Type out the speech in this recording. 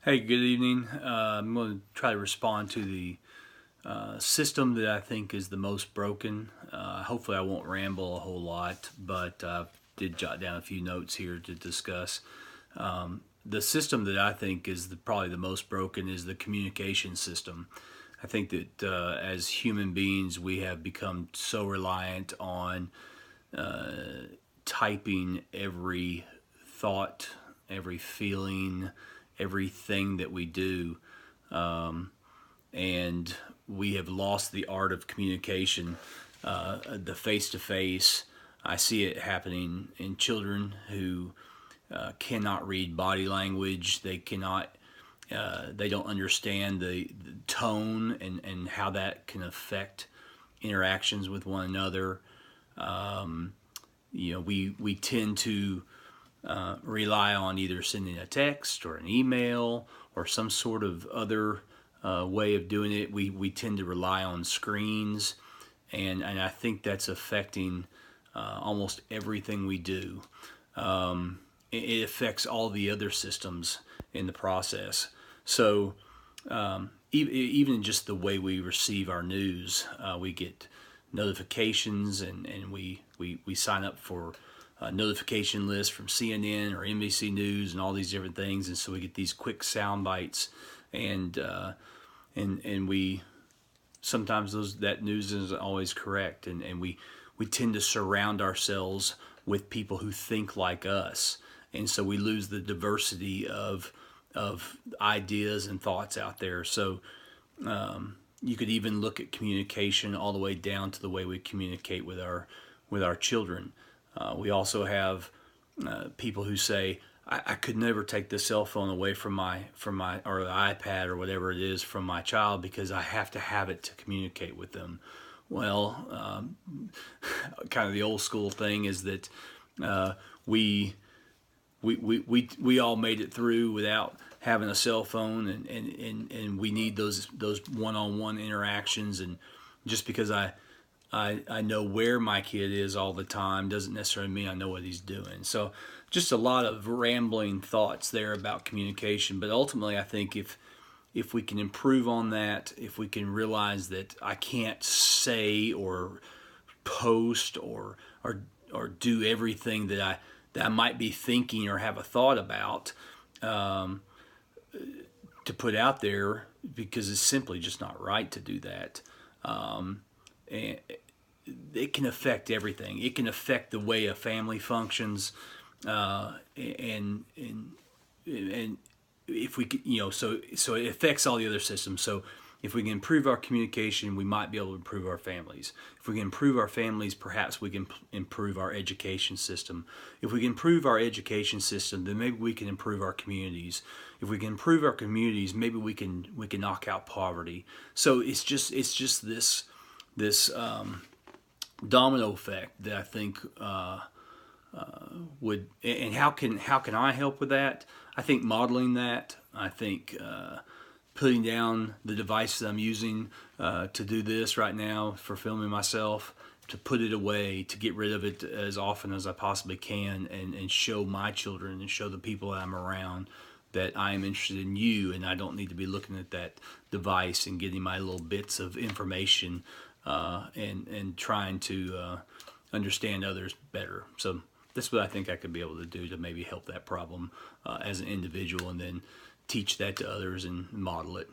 Hey, good evening. I'm going to try to respond to the system that I think is the most broken. Hopefully, I won't ramble a whole lot, but did jot down a few notes here to discuss. The system that I think is probably the most broken is the communication system. I think that as human beings, we have become so reliant on typing every thought, every feeling, everything that we do, and we have lost the art of communication, the face to face. I see it happening in children who cannot read body language. They cannot. They don't understand the tone and how that can affect interactions with one another. We tend to rely on either sending a text or an email or some sort of other way of doing it. We tend to rely on screens, and I think that's affecting almost everything we do. It affects all the other systems in the process. So even just the way we receive our news, we get notifications, and we sign up for notification lists from CNN or NBC News and all these different things, and so we get these quick sound bites, and we sometimes that news isn't always correct, and we tend to surround ourselves with people who think like us, and so we lose the diversity of ideas and thoughts out there. So you could even look at communication all the way down to the way we communicate with our children. We also have people who say, I could never take the cell phone away from my or the iPad or whatever it is from my child because I have to have it to communicate with them. Well, kind of the old school thing is that we we all made it through without having a cell phone, and we need those one-on-one interactions. And just because I know where my kid is all the time doesn't necessarily mean I know what he's doing. So just a lot of rambling thoughts there about communication. But ultimately, I think if we can improve on that, if we can realize that I can't say or post or do everything that I might be thinking or have a thought about, to put out there, because it's simply just not right to do that. And it can affect everything. It can affect the way a family functions, and if we could, so it affects all the other systems. So if we can improve our communication, we might be able to improve our families. If we can improve our families, perhaps we can improve our education system. If we can improve our education system, then maybe we can improve our communities. If we can improve our communities, maybe we can knock out poverty. So it's just this domino effect that I think would. And how can I help with that? I think modeling that. I think putting down the device that I'm using to do this right now for filming myself, to put it away, to get rid of it as often as I possibly can, and show my children and show the people that I'm around that I am interested in you, and I don't need to be looking at that device and getting my little bits of information, and trying to understand others better. So that's what I think I could be able to do to maybe help that problem as an individual, and then teach that to others and model it.